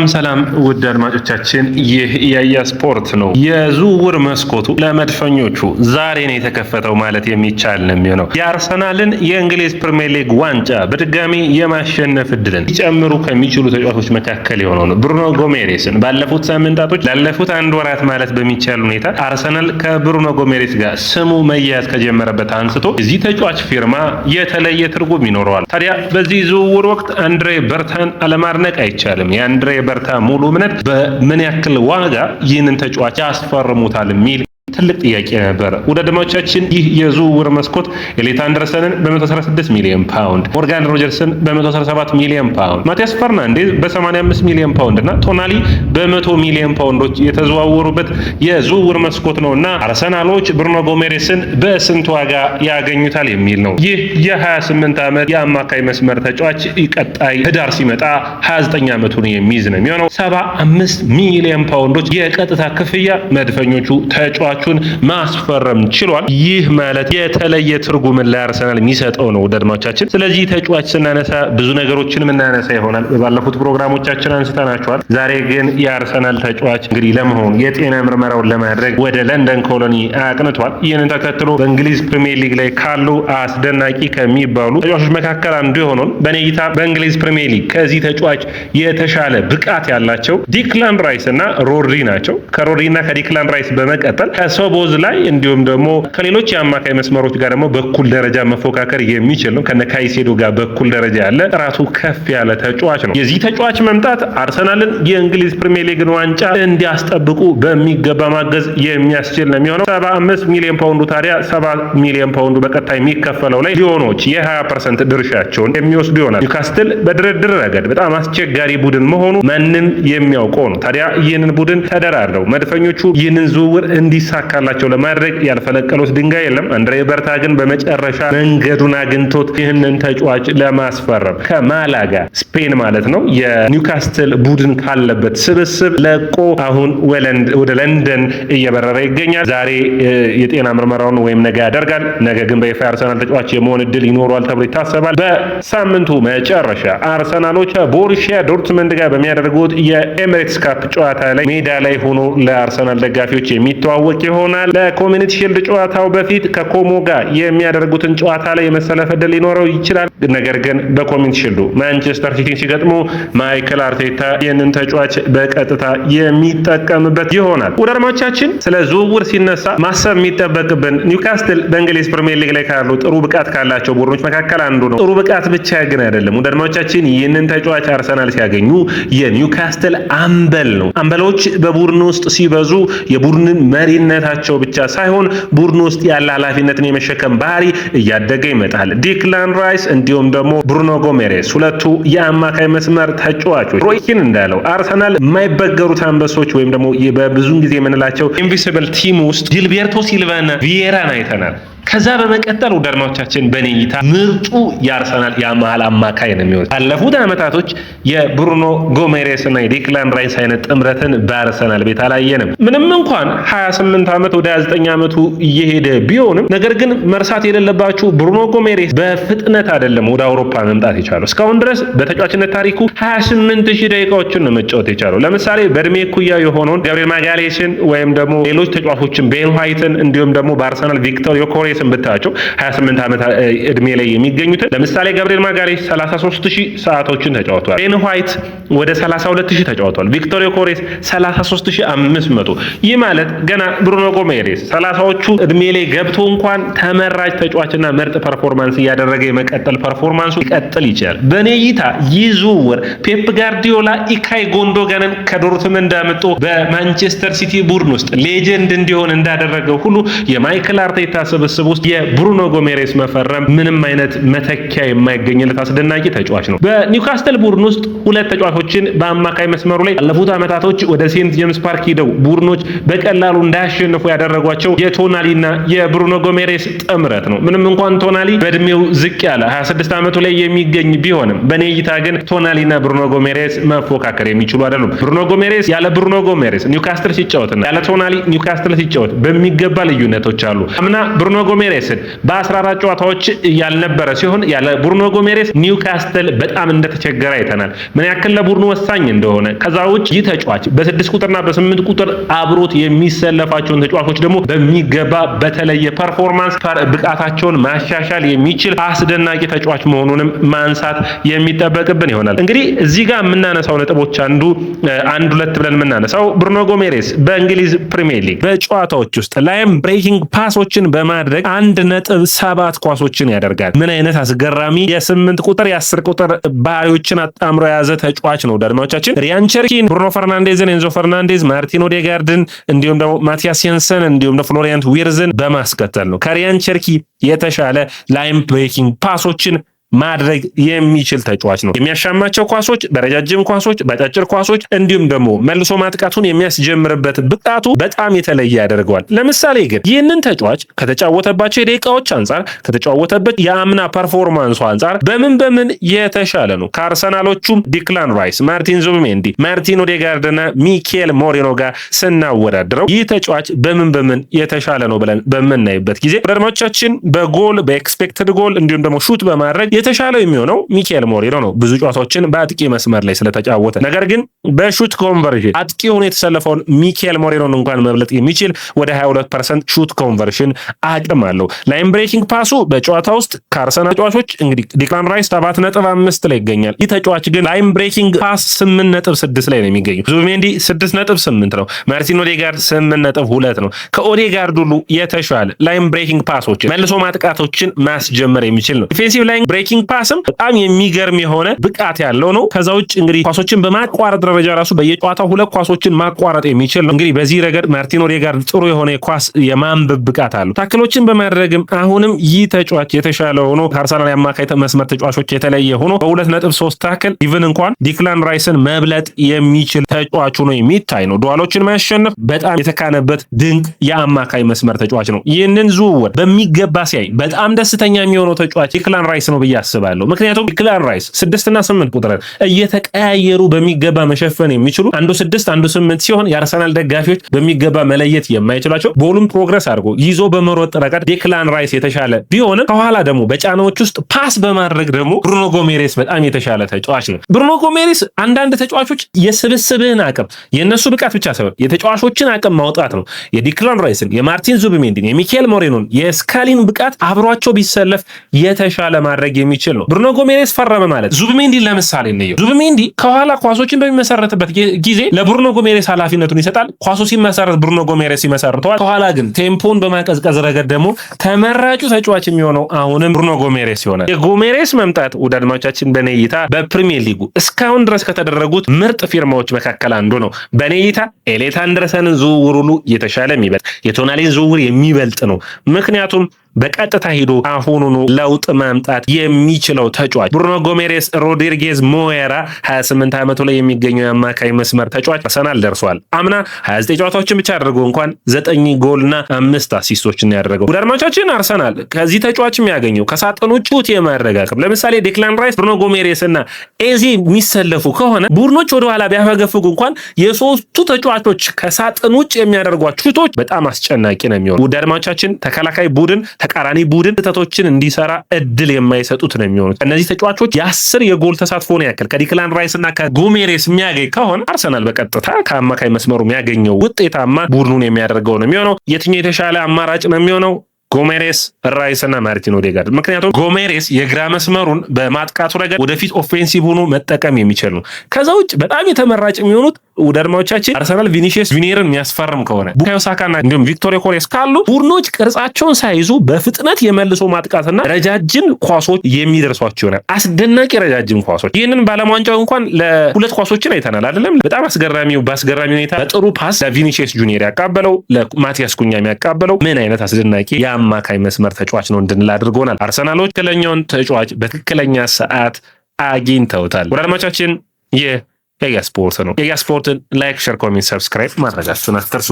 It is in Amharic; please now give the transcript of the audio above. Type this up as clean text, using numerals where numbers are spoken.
ሰላም ውድ አድማጮቻችን፣ ይህ ያያ ስፖርት ነው። የዝውውር መስኮቱ ለመድፈኞቹ ዛሬ ነው የተከፈተው ማለት የሚቻል ነው የሚሆነው። የአርሰናልን የእንግሊዝ ፕሪሚየር ሊግ ዋንጫ በድጋሚ የማሸነፍ እድልን ሊጨምሩ ከሚችሉ ተጫዋቾች መካከል የሆነው ነው ብሩኖ ጎሜሬስን ባለፉት ሳምንታቶች ላለፉት አንድ ወራት ማለት በሚቻል ሁኔታ አርሰናል ከብሩኖ ጎሜሬስ ጋር ስሙ መያዝ ከጀመረበት አንስቶ እዚህ ተጫዋች ፊርማ የተለየ ትርጉም ይኖረዋል። ታዲያ በዚህ ዝውውር ወቅት አንድሬ በርታን አለማድነቅ አይቻልም። የአንድሬ በርታ ሙሉ እምነት በምን ያክል ዋጋ ይህንን ተጫዋች ያስፈርሙታል የሚል ትልቅ ጥያቄ ነበር። ወደ ደማቻችን ይህ የዝውውር መስኮት ኤሊት አንደርሰንን በ116 ሚሊዮን ፓውንድ፣ ሞርጋን ሮጀርስን በ117 ሚሊዮን ፓውንድ፣ ማቲያስ ፈርናንዴዝ በ85 ሚሊዮን ፓውንድ እና ቶናሊ በ100 ሚሊዮን ፓውንዶች የተዘዋወሩበት የዝውውር መስኮት ነውና አርሰናሎች ብሩኖ ጎሜሬስን በስንት ዋጋ ያገኙታል የሚል ነው። ይህ የ28 ዓመት የአማካይ መስመር ተጫዋች ቀጣይ ህዳር ሲመጣ 29 ዓመቱን የሚይዝ ነው የሚሆነው። 75 ሚሊዮን ፓውንዶች የቀጥታ ክፍያ መድፈኞቹ ተጫዋቹን ማስፈረም ችሏል። ይህ ማለት የተለየ ትርጉምን ለአርሰናል የሚሰጠው ነው አድማጮቻችን። ስለዚህ ተጫዋች ስናነሳ ብዙ ነገሮችን የምናነሳ ይሆናል። ባለፉት ፕሮግራሞቻችን አንስተናቸዋል። ዛሬ ግን የአርሰናል ተጫዋች እንግዲህ ለመሆኑ የጤና ምርመራውን ለማድረግ ወደ ለንደን ኮሎኒ አቅንቷል። ይህንን ተከትሎ በእንግሊዝ ፕሪሚየር ሊግ ላይ ካሉ አስደናቂ ከሚባሉ ተጫዋቾች መካከል አንዱ የሆነውን በኔ እይታ በእንግሊዝ ፕሪሚየር ሊግ ከዚህ ተጫዋች የተሻለ ብቃት ያላቸው ዲክላን ራይስ እና ሮድሪ ናቸው። ከሮድሪ እና ከዲክላን ራይስ በመቀጠል ከሶቦዝ ላይ እንዲሁም ደግሞ ከሌሎች የአማካይ መስመሮች ጋር ደግሞ በኩል ደረጃ መፎካከር የሚችል ነው። ከነ ካይሴዶ ጋር በኩል ደረጃ ያለ ራሱ ከፍ ያለ ተጫዋች ነው። የዚህ ተጫዋች መምጣት አርሰናልን የእንግሊዝ ፕሪሚየር ሊግን ዋንጫ እንዲያስጠብቁ በሚገባ ማገዝ የሚያስችል ነው የሚሆነው። 75 ሚሊዮን ፓውንዱ ታዲያ 70 ሚሊዮን ፓውንዱ በቀጣይ የሚከፈለው ላይ ሊዮኖች የ20% ድርሻቸውን የሚወስዱ ይሆናል። ኒውካስትል በድርድር ረገድ በጣም አስቸጋሪ ቡድን መሆኑ ማንም የሚያውቀው ነው። ታዲያ ይህንን ቡድን ተደራድረው መድፈኞቹ ይህንን ዝውውር እንዲሳካላቸው ለማድረግ ያልፈለቀሉት ድንጋይ የለም። አንድሬ በርታ ግን በመጨረሻ መንገዱን አግኝቶት ይህንን ተጫዋች ለማስፈረም ከማላጋ ስፔን ማለት ነው የኒውካስትል ቡድን ካለበት ስብስብ ለቆ አሁን ወደ ለንደን እየበረረ ይገኛል። ዛሬ የጤና ምርመራውን ወይም ነገ ያደርጋል። ነገ ግን በይፋ አርሰናል ተጫዋች የመሆን እድል ይኖረዋል ተብሎ ይታሰባል። በሳምንቱ መጨረሻ አርሰናሎች ቦሩሲያ ዶርትመንድ ጋር በሚያደርጉት የኤሚሬትስ ካፕ ጨዋታ ላይ ሜዳ ላይ ሆኖ ለአርሰናል ደጋፊዎች የሚተዋወቅ ይሆናል። ለኮሚኒቲ ሺልድ ጨዋታው በፊት ከኮሞ ጋር የሚያደርጉትን ጨዋታ ላይ የመሰለፍ ዕድል ሊኖረው ይችላል። ነገር ግን በኮሚኒቲ ሺልዱ ማንቸስተር ሲቲን ሲገጥሙ ማይክል አርቴታ ይህንን ተጫዋች በቀጥታ የሚጠቀምበት ይሆናል። ወደ አድማጮቻችን ስለ ዝውውር ሲነሳ ማሰብ የሚጠበቅብን ኒውካስትል በእንግሊዝ ፕሪሚየር ሊግ ላይ ካሉ ጥሩ ብቃት ካላቸው ቡድኖች መካከል አንዱ ነው። ጥሩ ብቃት ብቻ ግን አይደለም። ወደ አድማጮቻችን ይህንን ተጫዋች አርሰናል ሲያገኙ የኒውካስትል አምበል ነው። አምበሎች በቡድን ውስጥ ሲበዙ የቡድንን መሪነታቸው ብቻ ሳይሆን ቡድን ውስጥ ያለ ኃላፊነትን የመሸከም ባህሪ እያደገ ይመጣል። ዲክላን ራይስ እንዲሁም ደግሞ ብሩኖ ጎሜሬስ ሁለቱ የአማካይ መስመር ተጫዋቾች ሮይኪን እንዳለው አርሰናል የማይበገሩት አንበሶች ወይም ደግሞ በብዙን ጊዜ የምንላቸው ኢንቪሲብል ቲም ውስጥ ጂልቤርቶ ሲልቫና ቪዬራን አይተናል። ከዛ በመቀጠል ወደ አድማጮቻችን በኔ እይታ ምርጡ የአርሰናል የመሃል አማካይ ነው የሚሆነው። ባለፉት ዓመታቶች የብሩኖ ጎሜሬስ እና የዲክላን ራይስ አይነት ጥምረትን በአርሰናል ቤት አላየንም። ምንም እንኳን 28 ዓመት ወደ 29 ዓመቱ እየሄደ ቢሆንም ነገር ግን መርሳት የሌለባችሁ ብሩኖ ጎሜሬስ በፍጥነት አይደለም ወደ አውሮፓ መምጣት የቻለው። እስካሁን ድረስ በተጫዋችነት ታሪኩ 28000 ደቂቃዎችን ነው መጫወት የቻለው። ለምሳሌ በእድሜ እኩያ የሆነውን ገብርኤል ማጋሌሽን ወይም ደግሞ ሌሎች ተጫዋቾችን ቤን ዋይትን እንዲሁም ደግሞ በአርሰናል ቪክቶር ዮኬሬስ ብታቸው 28 ዓመት እድሜ ላይ የሚገኙትን ለምሳሌ ገብርኤል ማጋሌሽ 33000 ሰዓቶችን ተጫውቷል። ቤን ዋይት ወደ 32000 ተጫውቷል። ቪክቶር ዮኬሬስ 33500። ይህ ማለት ገና ብሩኖ ጎሜሬስ 30ዎቹ እድሜ ላይ ገብቶ እንኳን ተመራጭ ተጫዋችና ምርጥ ፐርፎርማንስ እያደረገ የመቀጠል ፐርፎርማንሱ ይቀጥል ይችላል። በኔ እይታ ይህ ዝውውር ፔፕ ጋርዲዮላ ኢካይ ጎንዶጋንን ከዶርትመንድ አምጥቶ በማንቸስተር ሲቲ ቡድን ውስጥ ሌጀንድ እንዲሆን እንዳደረገው ሁሉ የማይክል አርቴታ ስብስብ ውስጥ የብሩኖ ጎሜሬስ መፈረም ምንም አይነት መተኪያ የማይገኝለት አስደናቂ ተጫዋች ነው። በኒውካስትል ቡድን ውስጥ ሁለት ተጫዋቾችን በአማካይ መስመሩ ላይ ባለፉት ዓመታቶች ወደ ሴንት ጄምስ ፓርክ ሄደው ቡድኖች በቀላሉ እንዳያሸንፉ ያደረጓቸው የቶናሊና የብሩኖ ጎሜሬስ ጥምረት ነው። ምንም እንኳን ቶናሊ በእድሜው ዝቅ ያለ 26 ዓመቱ ላይ የሚገኝ ቢሆንም በኔ እይታ ግን ቶናሊና ብሩኖ ጎሜሬስ መፎካከር የሚችሉ አይደሉም። ብሩኖ ጎሜሬስ ያለ ብሩኖ ጎሜሬስ ኒውካስትል ሲጫወትና ያለ ቶናሊ ኒውካስትል ሲጫወት በሚገባ ልዩነቶች አሉ። አምና ብሩኖ ጎሜሬስን በ14 ጨዋታዎች ያልነበረ ሲሆን ያለ ብሩኖ ጎሜሬስ ኒውካስትል በጣም እንደተቸገረ አይተናል። ምን ያክል ለቡድኑ ወሳኝ እንደሆነ። ከዛ ውጭ ይህ ተጫዋች በ6 ቁጥርና በ8 ቁጥር አብሮት የሚሰለፋቸውን ተጫዋቾች ደግሞ በሚገባ በተለየ ፐርፎርማንስ ብቃታቸውን ማሻሻል የሚችል አስደናቂ ተጫዋች መሆኑንም ማንሳት የሚጠበቅብን ይሆናል። እንግዲህ እዚህ ጋር የምናነሳው ነጥቦች አንድ ሁለት ብለን የምናነሳው ብሩኖ ጎሜሬስ በእንግሊዝ ፕሪሚየር ሊግ በጨዋታዎች ውስጥ ላይም ብሬኪንግ ፓሶችን በማድረግ 1.7 ኳሶችን ያደርጋል። ምን አይነት አስገራሚ የ8 ቁጥር የ10 ቁጥር ባህሪዎችን አጣምሮ የያዘ ተጫዋች ነው። ዳድማዎቻችን ሪያን ቸርኪን፣ ብሩኖ ፈርናንዴዝን፣ ኤንዞ ፈርናንዴዝ፣ ማርቲን ኦዴጋርድን እንዲሁም ደግሞ ማቲያስ የንሰን እንዲሁም ደግሞ ፍሎሪያን ዊርዝን በማስከተል ነው ከሪያን ቸርኪ የተሻለ ላይም ብሬኪንግ ፓሶችን ማድረግ የሚችል ተጫዋች ነው። የሚያሻማቸው ኳሶች በረጃጅም ኳሶች፣ በአጫጭር ኳሶች እንዲሁም ደግሞ መልሶ ማጥቃቱን የሚያስጀምርበት ብቃቱ በጣም የተለየ ያደርገዋል። ለምሳሌ ግን ይህንን ተጫዋች ከተጫወተባቸው የደቂቃዎች አንጻር ከተጫወተበት የአምና ፐርፎርማንሱ አንጻር በምን የተሻለ ነው? ከአርሰናሎቹም ዲክላን ራይስ፣ ማርቲን ዙቢሜንዲ፣ ማርቲን ኦዴጋርድና ሚኬል ሞሪኖ ጋር ስናወዳድረው ይህ ተጫዋች በምን የተሻለ ነው ብለን በምናይበት ጊዜ ወዳጆቻችን በጎል በኤክስፔክትድ ጎል እንዲሁም ደግሞ ሹት በማድረግ የተሻለው የሚሆነው ሚኬል ሞሪኖ ነው፣ ብዙ ጨዋታዎችን በአጥቂ መስመር ላይ ስለተጫወተ። ነገር ግን በሹት ኮንቨርሽን አጥቂ ሆኖ የተሰለፈውን ሚኬል ሞሪኖን እንኳን መብለጥ የሚችል ወደ 22% ሹት ኮንቨርሽን አቅም አለው። ላይም ብሬኪንግ ፓሱ በጨዋታ ውስጥ ከአርሰናል ተጫዋቾች እንግዲህ ዲክላን ራይስ 7.5 ላይ ይገኛል። ይህ ተጫዋች ግን ላይም ብሬኪንግ ፓስ 8.6 ላይ ነው የሚገኘው። ዙቢሜንዲ 6.8 ነው። ማርቲን ኦዴጋርድ 8.2 ነው። ከኦዴጋርድ ሁሉ የተሻለ ላይም ብሬኪንግ ፓሶችን መልሶ ማጥቃቶችን ማስጀመር የሚችል ነው። ዲፌንሲቭ ላይም ብሬኪንግ ፓስም በጣም የሚገርም የሆነ ብቃት ያለው ነው። ከዛ ውጭ እንግዲህ ኳሶችን በማቋረጥ ደረጃ ራሱ በየጨዋታው 2 ኳሶችን ማቋረጥ የሚችል ነው። እንግዲህ በዚህ ረገድ ማርቲን ኦዴጋርድ ጥሩ የሆነ ኳስ የማንበብ ብቃት አለው። ታክሎችን በማድረግም አሁንም ይህ ተጫዋች የተሻለ ሆኖ ከአርሰናል የአማካይ መስመር ተጫዋቾች የተለየ ሆኖ በ2.3 ታክል ኢቭን እንኳን ዲክላን ራይስን መብለጥ የሚችል ተጫዋቹ ነው የሚታይ ነው። ዱዋሎችን ማያሸነፍ በጣም የተካነበት ድንቅ የአማካይ መስመር ተጫዋች ነው። ይህንን ዝውውር በሚገባ ሲያይ በጣም ደስተኛ የሚሆነው ተጫዋች ዲክላን ራይስ ነው ብዬ አስባለሁ። ምክንያቱም ዲክላን ራይስ 6 እና 8 ቁጥርን እየተቀያየሩ በሚገባ መሸፈን የሚችሉ አንዱ 6 አንዱ 8 ሲሆን የአርሰናል ደጋፊዎች በሚገባ መለየት የማይችላቸው ቦሉም ፕሮግረስ አድርጎ ይዞ በመሮጥ ረገድ ዲክላን ራይስ የተሻለ ቢሆንም ከኋላ ደግሞ በጫናዎች ውስጥ ፓስ በማድረግ ደግሞ ብሩኖ ጎሜሬስ በጣም የተሻለ ተጫዋች ነው። ብሩኖ ጎሜሬስ አንዳንድ ተጫዋቾች የስብስብህን አቅም የነሱ ብቃት ብቻ ሳይሆን የተጫዋቾችን አቅም ማውጣት ነው። የዲክላን ራይስን፣ የማርቲን ዙቢሜንዲን፣ የሚኬል ሞሪኖን፣ የስካሊን ብቃት አብሯቸው ቢሰለፍ የተሻለ ማድረግ የሚችል ነው። ብሩኖ ጎሜሬስ ፈረመ ማለት ዙቢሜንዲን ለምሳሌ እንየው። ዙቢሜንዲ ከኋላ ኳሶችን በሚመሰረትበት ጊዜ ለብሩኖ ጎሜሬስ ኃላፊነቱን ይሰጣል። ኳሱ ሲመሰረት ብሩኖ ጎሜሬስ ይመሰርተዋል። ከኋላ ግን ቴምፖን በማቀዝቀዝ ረገድ ደግሞ ተመራጩ ተጫዋች የሚሆነው አሁንም ብሩኖ ጎሜሬስ ይሆናል። የጎሜሬስ መምጣት ውድ አድማጮቻችን በኔ እይታ በፕሪሚየር ሊጉ እስካሁን ድረስ ከተደረጉት ምርጥ ፊርማዎች መካከል አንዱ ነው። በኔ እይታ ኤሌት አንደርሰንን ዝውውር ሁሉ የተሻለ የሚበልጥ የቶናሊን ዝውውር የሚበልጥ ነው። ምክንያቱም በቀጥታ ሄዶ አሁኑኑ ለውጥ ማምጣት የሚችለው ተጫዋች ብሩኖ ጎሜሬስ ሮድሪጌዝ ሞዬራ 28 ዓመቱ ላይ የሚገኘው የአማካይ መስመር ተጫዋች አርሰናል ደርሷል። አምና 29 ጨዋታዎችን ብቻ አድርጎ እንኳን 9 ጎልና 5 አሲስቶችን ያደረገው። ውድ አድማጮቻችን አርሰናል ከዚህ ተጫዋች የሚያገኘው ከሳጥን ውጭ የማድረግ አቅም ለምሳሌ ዲክላን ራይስ፣ ብሩኖ ጎሜሬስ እና ኤዚ የሚሰለፉ ከሆነ ቡድኖች ወደ ኋላ ቢያፈገፍጉ እንኳን የሶስቱ ተጫዋቾች ከሳጥን ውጭ የሚያደርጓቸው ሹቶች በጣም አስጨናቂ ነው የሚሆነው። ውድ አድማጮቻችን ተከላካይ ቡድን ተቃራኒ ቡድን ስህተቶችን እንዲሰራ እድል የማይሰጡት ነው የሚሆኑት። እነዚህ ተጫዋቾች የ10 የጎል ተሳትፎን ያክል ከዲክላን ራይስ እና ከጎሜሬስ የሚያገኝ ከሆነ አርሰናል በቀጥታ ከአማካይ መስመሩ የሚያገኘው ውጤታማ ቡድኑን የሚያደርገው ነው የሚሆነው። የትኛው የተሻለ አማራጭ ነው የሚሆነው? ጎሜሬስ፣ ራይስ እና ማርቲን ኦዴጋርድ። ምክንያቱም ጎሜሬስ የግራ መስመሩን በማጥቃቱ ረገድ ወደፊት ኦፌንሲቭ ሆኖ መጠቀም የሚችል ነው። ከዛ ውጭ በጣም የተመራጭ የሚሆኑት ውድ አድማጮቻችን አርሰናል ቪኒሺየስ ጁኒየርን የሚያስፈርም ከሆነ ቡካዮ ሳካና እንዲሁም ቪክቶር ዮኬሬስ ካሉ ቡድኖች ቅርጻቸውን ሳይዙ በፍጥነት የመልሶ ማጥቃትና ረጃጅም ኳሶች የሚደርሷቸው ይሆናል። አስደናቂ ረጃጅም ኳሶች። ይህንን ባለም ዋንጫው እንኳን ለ2 ኳሶችን አይተናል አይደለም? በጣም በአስገራሚ ሁኔታ በጥሩ ፓስ ለቪኒሺየስ ጁኒየር ያቃበለው፣ ለማቲያስ ኩኛ የሚያቃበለው ምን አይነት አስደናቂ የአማካይ መስመር ተጫዋች ነው እንድንል አድርጎናል። አርሰናሎች ትክክለኛውን ተጫዋች በትክክለኛ ሰዓት አግኝተውታል። ወደ አድማጮቻችን የያ ስፖርት ነው። የያ ስፖርትን ላይክ፣ ሼር፣ ኮሜንት፣ ሰብስክራይብ ማድረጋችሁን አትርሱ።